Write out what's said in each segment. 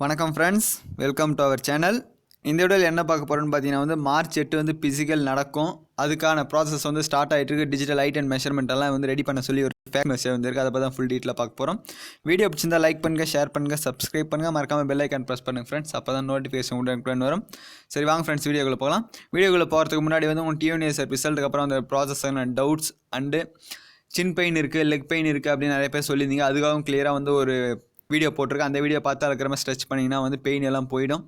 வணக்கம் friends, welcome to our channel. இந்த வீடியோவில் என்ன பார்க்க போகிறோன்னு பார்த்தீங்கன்னா மார்ச் 8 பிசிக்கல் நடக்கும். அதுக்கான ப்ராசஸ் ஸ்டார்ட் ஆகிட்டு இருக்கு. டிஜிட்டல் ஹைட் அண்ட் மெஷர்மெண்ட் எல்லாம் ரெடி பண்ண சொல்லி ஒரு ஃபேக் மெசேஜ் வந்திருக்கு. அதை பற்றி தான் ஃபுல் டீட்டெயிலாக பார்க்க போகிறோம். வீடியோ பிடிச்சிருந்தா லைக் பண்ணுங்கள், ஷேர் பண்ணுங்கள், சப்ஸ்கிரைப் பண்ணுங்கள், மறக்காமல் பெல் ஐக்கான் ப்ரெஸ் பண்ணுங்கள் ஃப்ரெண்ட்ஸ். அப்போ தான் நோட்டிஃபிகேஷன் உடனுக்குடன் வரும். சரி வாங்க ஃப்ரெண்ட்ஸ், வீடியோக்குள்ளே போகலாம். வீடியோக்குள்ளே போகிறதுக்கு முன்னாடி உங்கள் டிஎன்எஸ் ரிசல்ட்டுக்கு அப்புறம் அந்த ப்ராசஸான டவுட்ஸ் அண்டு சின் பெயின் இருக்குது, லெக் பெயின் இருக்குது அப்படின்னு நிறைய பேர் சொல்லியிருந்தீங்க. அதுக்காகவும் கிளியராக ஒரு வீடியோ போட்டிருக்கேன். அந்த வீடியோ பார்த்து அதுக்கிற மாதிரி ஸ்ட்ரெச் பண்ணிங்கன்னா பெயின் எல்லாம் போயிடும்.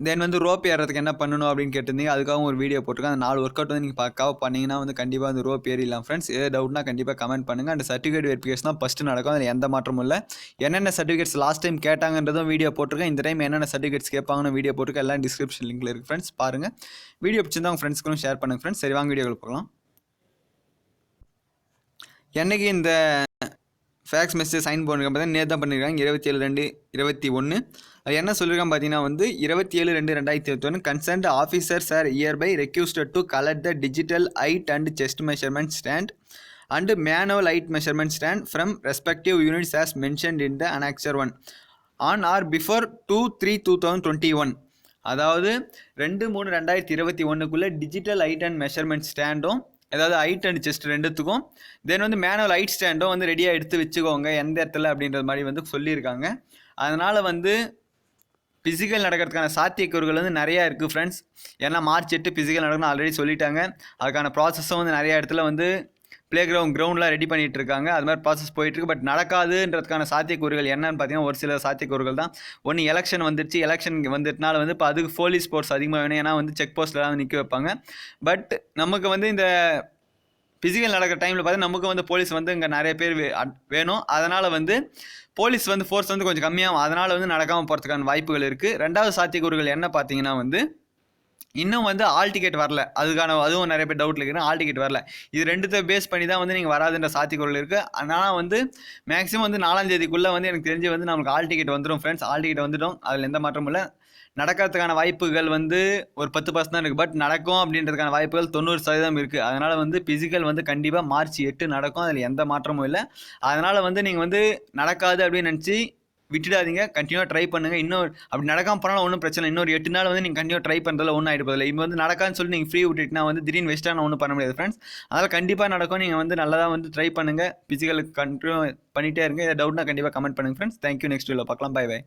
தென் ரோப் ஏறதுக்கு என்ன பண்ணணும் அப்படின்னு கேட்டிருந்தீங்க. அதுக்காகவும் ஒரு வீடியோ போட்டிருக்கேன். அந்த 4 ஒர்க் அவுட் நீங்கள் பார்க்காம பண்ணிங்கன்னா கண்டிப்பாக ரோப் ஏறிடலாம் ஃப்ரெண்ட்ஸ். எதாவது டவுட்னா கண்டிப்பாக கமெண்ட் பண்ணுங்கள். அந்த சர்டிஃபிகேட் வெரிஃபிகேஷன் தான் ஃபஸ்ட்டு நடக்கும். அதில் எந்த மாற்றமும் இல்லை. என்னென்ன சர்டிஃபிகேட்ஸ் லாஸ்ட் டைம் கேட்டாங்கன்றதும் வீடியோ போட்டிருக்கேன். இந்த டைம் என்னென்ன சர்டிஃபிகேட்ஸ் கேட்பாங்கன்னு வீடியோ போட்டிருக்கேன். எல்லாம் டிஸ்கிரிப்ஷன் லிங்க்ல இருக்குது ஃப்ரெண்ட்ஸ், பாருங்கள். வீடியோ பிடிச்சிருந்தா உங்கள் ஃப்ரெண்ட்ஸ்க்கும் ஷேர் பண்ணுங்கள் ஃப்ரெண்ட்ஸ். சரி வாங்க வீடியோவில் போகலாம். என்னைக்கு இந்த ஃபேக்ஸ் மெசேஜ் சைன் பண்ணிருக்காங்க பார்த்தீங்கன்னா நேற்று தான் பண்ணியிருக்காங்க. 27/2/21. அது என்ன சொல்லியிருக்காங்க பார்த்தீங்கன்னா 27/2/2021 concerned officers are hereby requested to collect the digital height and chest measurement stand and manual height measurement stand from respective units as mentioned in the annexure 1 on or before 2/3/2021. அதாவது 2/3/2021 டிஜிட்டல் ஹைட் அண்ட் மெஷர்மெண்ட் ஸ்டாண்டும், அதாவது height and chest ரெண்டுத்துக்கும், தென் manual height ஸ்டாண்டும் ரெடியாக எடுத்து வச்சுக்கோங்க எந்த இடத்துல அப்படின்ற மாதிரி சொல்லியிருக்காங்க. அதனால் ஃபிசிக்கல் நடக்கிறதுக்கான சாத்தியக்கூறுகள் நிறையா இருக்குது ஃப்ரெண்ட்ஸ். ஏன்னா மார்ச் 8 ஃபிசிக்கல் நடக்கணும்னு ஆல்ரெடி சொல்லிட்டாங்க. அதுக்கான ப்ராசஸும் நிறையா இடத்துல ப்ளே கிரவுண்ட்லாம் ரெடி பண்ணிகிட்டு இருக்காங்க. அது மாதிரி ப்ராசஸ் போயிட்டுருக்கு. பட் நடக்காதுன்றதுக்கான சாத்தியக்கூறுகள் என்னன்னு பார்த்தீங்கன்னா ஒரு சில சாத்தியக்கூறுகள் தான். ஒன்று எலெக்ஷன் வந்துருச்சு. எலெக்ஷன் வந்துட்டனால இப்போ அதுக்கு போலீஸ் ஃபோர்ஸ் அதிகமாக வேணும். ஏன்னா செக் போஸ்ட்லாம் நிற்க வைப்பாங்க. பட் நமக்கு இந்த ஃபிசிக்கல் நடக்கிற டைமில் பார்த்தீங்கன்னா நமக்கு போலீஸ் இங்கே நிறைய பேர் வேணும். அதனால் போலீஸ் ஃபோர்ஸ் கொஞ்சம் கம்மியாகும். அதனால் நடக்காமல் போகிறதுக்கான வாய்ப்புகள் இருக்குது. ரெண்டாவது சாத்தியக்கூறுகள் என்ன பார்த்தீங்கன்னா இன்னும் ஆல் டிக்கெட் வரல. அதுவும் நிறைய பேர் டவுட்டில் இருக்கிறேன். ஆல் டிக்கெட் வரல. இது ரெண்டுத்தை பேஸ் பண்ணி தான் நீங்கள் வராதுன்ற சாத்தியக்கூறுகள் இருக்குது. அதனால் மேக்ஸிமம் 4ஆம் தேதிக்குள்ளே எனக்கு தெரிஞ்சு நமக்கு ஆல் டிக்கெட் வந்துடும் ஃப்ரெண்ட்ஸ். ஆல் டிக்கெட் வந்துடும். அதில் எந்த மாற்றமும் இல்லை. நடக்கிறதுக்கான வாய்ப்புகள் ஒரு 10% தான் இருக்குது. பட் நடக்கும் அப்படின்றதுக்கான வாய்ப்புகள் 90% இருக்குது. அதனால் ஃபிசிக்கல் கண்டிப்பாக மார்ச் 8 நடக்கும். அதில் எந்த மாற்றமும் இல்லை. அதனால் நீங்கள் நடக்காது அப்படின்னு நினச்சி விட்டுடாதீங்க. கண்டினியூவாக ட்ரை பண்ணுங்கள். இன்னும் அப்படி நடக்காமல் போனாலும் ஒன்றும் பிரச்சனை. இன்னொரு 8 நாள் நீங்கள் கண்டினியூ ட்ரை பண்ணுறதுல ஒன்றும் ஆகிட்டு போதில்லை. இப்போ நடக்காதுன்னு சொல்லி நீங்கள் ஃப்ரீ விட்டுட்டுனா திடீர்னு வேஸ்ட்டாக ஒன்றும் பண்ண முடியாது ஃப்ரெண்ட்ஸ். அதனால் கண்டிப்பாக நடக்கும். நீங்கள் நல்லதாக ட்ரை பண்ணுங்கள். ஃபிசிக்கலுக்கு கண்டினியூ பண்ணிகிட்டே இருங்க. இதை டவுட்னா கண்டிப்பாக கமெண்ட் பண்ணுங்கள் ஃப்ரெண்ட்ஸ். தேங்க்யூ. நெக்ஸ்ட் வீடியோவில் பார்க்கலாம். Bye by.